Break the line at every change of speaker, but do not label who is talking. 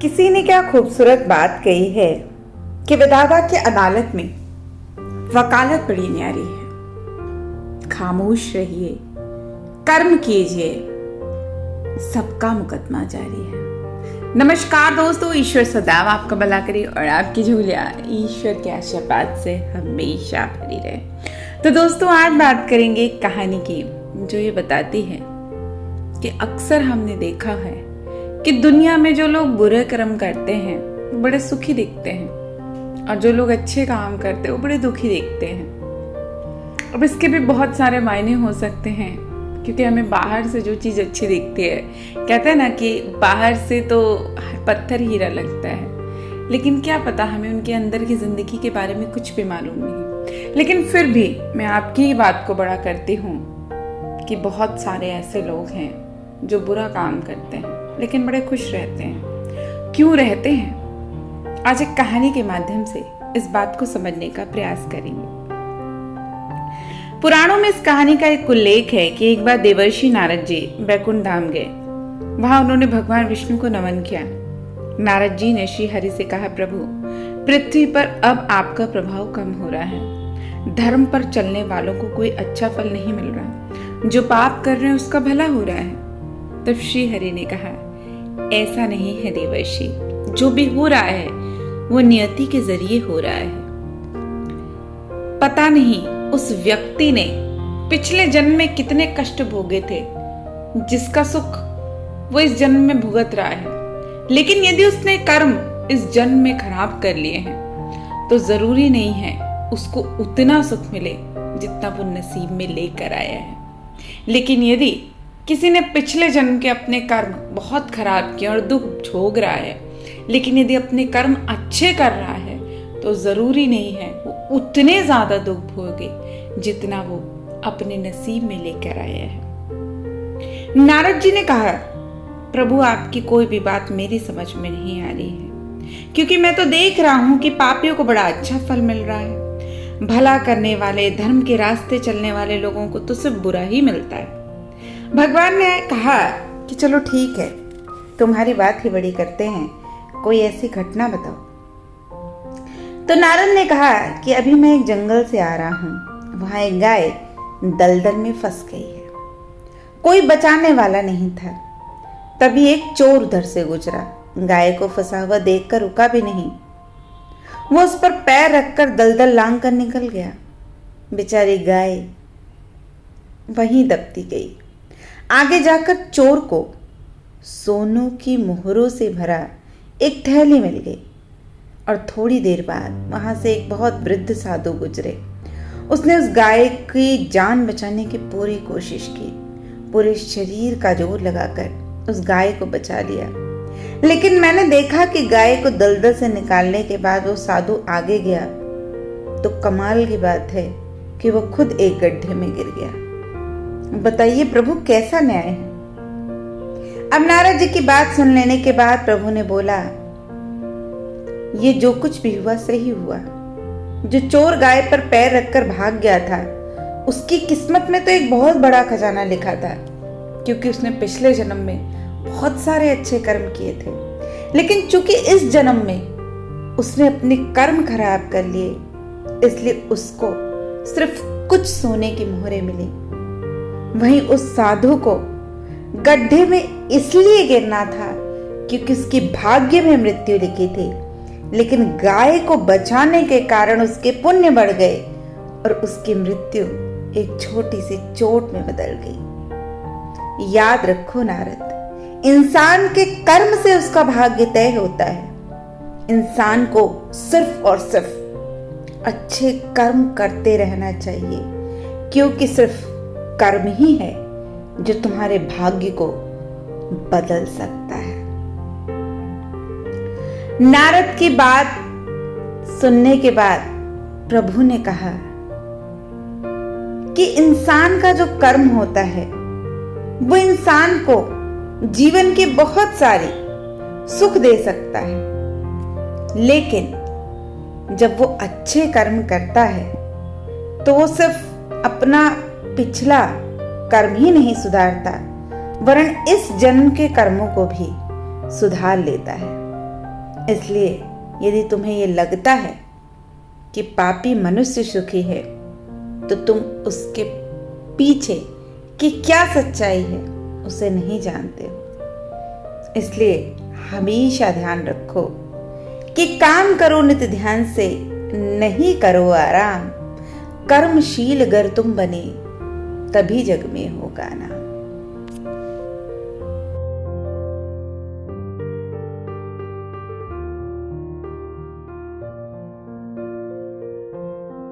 किसी ने क्या खूबसूरत बात कही है कि विधाता की अदालत में वकालत बड़ी न्यारी है। खामोश रहिए, कर्म कीजिए, सबका मुकदमा जारी है। नमस्कार दोस्तों, ईश्वर सदैव आपका भला करे और आपकी झोलियां ईश्वर के आशीर्वाद से हमेशा भरी रहे। तो दोस्तों, आज बात करेंगे एक कहानी की जो ये बताती है कि अक्सर हमने देखा है कि दुनिया में जो लोग बुरे कर्म करते हैं वो बड़े सुखी दिखते हैं और जो लोग अच्छे काम करते हैं वो बड़े दुखी दिखते हैं। अब इसके भी बहुत सारे मायने हो सकते हैं, क्योंकि हमें बाहर से जो चीज़ अच्छी दिखती है, कहते हैं ना कि बाहर से तो पत्थर हीरा लगता है, लेकिन क्या पता हमें उनके अंदर की ज़िंदगी के बारे में कुछ भी मालूम नहीं। लेकिन फिर भी मैं आपकी ही बात को बड़ा करती हूँ कि बहुत सारे ऐसे लोग हैं जो बुरा काम करते हैं लेकिन बड़े खुश रहते हैं। क्यों रहते हैं? आज एक कहानी के माध्यम से इस बात को समझने का प्रयास करेंगे। पुराणों में इस कहानी का एक उल्लेख है कि एक बार देवर्षि नारद जी बैकुंठ धाम गए। वहां उन्होंने भगवान विष्णु को नमन किया। नारद जी ने श्री हरि से कहा, प्रभु, पृथ्वी पर अब आपका प्रभाव कम हो रहा है। धर्म पर चलने वालों को कोई अच्छा फल नहीं मिल रहा, जो पाप कर रहे हैं उसका भला हो रहा है। तब श्री हरि ने कहा, ऐसा नहीं है देवर्षि, जो भी हो रहा है वो नियति के जरिए हो रहा है। पता नहीं उस व्यक्ति ने पिछले जन्म में कितने कष्ट भोगे थे जिसका सुख वो इस जन्म में भुगत रहा है। लेकिन यदि उसने कर्म इस जन्म में खराब कर लिए हैं तो जरूरी नहीं है उसको उतना सुख मिले जितना वो नसीब में लेकर आया है। लेकिन यदि किसी ने पिछले जन्म के अपने कर्म बहुत खराब किए और दुख भोग रहा है, लेकिन यदि अपने कर्म अच्छे कर रहा है तो जरूरी नहीं है वो उतने ज्यादा दुख भोगे जितना वो अपने नसीब में लेकर आया है। नारद जी ने कहा, प्रभु, आपकी कोई भी बात मेरी समझ में नहीं आ रही है, क्योंकि मैं तो देख रहा हूं कि पापियों को बड़ा अच्छा फल मिल रहा है। भला करने वाले, धर्म के रास्ते चलने वाले लोगों को तो सिर्फ बुरा ही मिलता है। भगवान ने कहा कि चलो ठीक है, तुम्हारी बात ही बड़ी करते हैं, कोई ऐसी घटना बताओ। तो नारद ने कहा कि अभी मैं एक जंगल से आ रहा हूं, वहां एक गाय दलदल में फंस गई है। कोई बचाने वाला नहीं था। तभी एक चोर उधर से गुजरा, गाय को फंसा हुआ देखकर रुका भी नहीं। वो उस पर पैर रखकर दलदल लांग कर निकल गया। बेचारी गाय वहीं दबती गई। आगे जाकर चोर को सोनों की मोहरों से भरा एक थैली मिल गई और थोड़ी देर बाद वहां से एक बहुत वृद्ध साधु गुजरे। उसने उस गाय की जान बचाने की पूरी कोशिश की, पूरे शरीर का जोर लगाकर उस गाय को बचा लिया। लेकिन मैंने देखा कि गाय को दलदल से निकालने के बाद वो साधु आगे गया तो कमाल की बात है कि वो खुद एक गड्ढे में गिर गया। बताइए प्रभु, कैसा न्याय है? अब नारद जी की बात सुन लेने के बाद प्रभु ने बोला, ये जो कुछ भी हुआ सही हुआ। जो चोर गाय पर पैर रखकर भाग गया था उसकी किस्मत में तो एक बहुत बड़ा खजाना लिखा था, क्योंकि उसने पिछले जन्म में बहुत सारे अच्छे कर्म किए थे। लेकिन चूंकि इस जन्म में उसने अपने कर्म खराब कर लिए, इसलिए उसको सिर्फ कुछ सोने की मोहरें मिली। वहीं उस साधु को गड्ढे में इसलिए गिरना था क्योंकि उसकी भाग्य में मृत्यु लिखी थी, लेकिन गाय को बचाने के कारण उसके पुण्य बढ़ गए और उसकी मृत्यु एक छोटी सी चोट में बदल गई। याद रखो नारद, इंसान के कर्म से उसका भाग्य तय होता है। इंसान को सिर्फ और सिर्फ अच्छे कर्म करते रहना चाहिए, क्योंकि सिर्फ कर्म ही है जो तुम्हारे भाग्य को बदल सकता है। नारद की बात सुनने के बाद प्रभु ने कहा कि इंसान का जो कर्म होता है वो इंसान को जीवन की बहुत सारी सुख दे सकता है, लेकिन जब वो अच्छे कर्म करता है तो वो सिर्फ अपना पिछला कर्म ही नहीं सुधारता, वरन इस जन्म के कर्मों को भी सुधार लेता है। इसलिए यदि तुम्हें ये लगता है कि पापी मनुष्य सुखी है, तो तुम उसके पीछे की क्या सच्चाई है उसे नहीं जानते हो। इसलिए हमेशा ध्यान रखो कि काम करो नित ध्यान से, नहीं करो आराम। कर्मशील अगर तुम बने तभी जग में होगा नाम।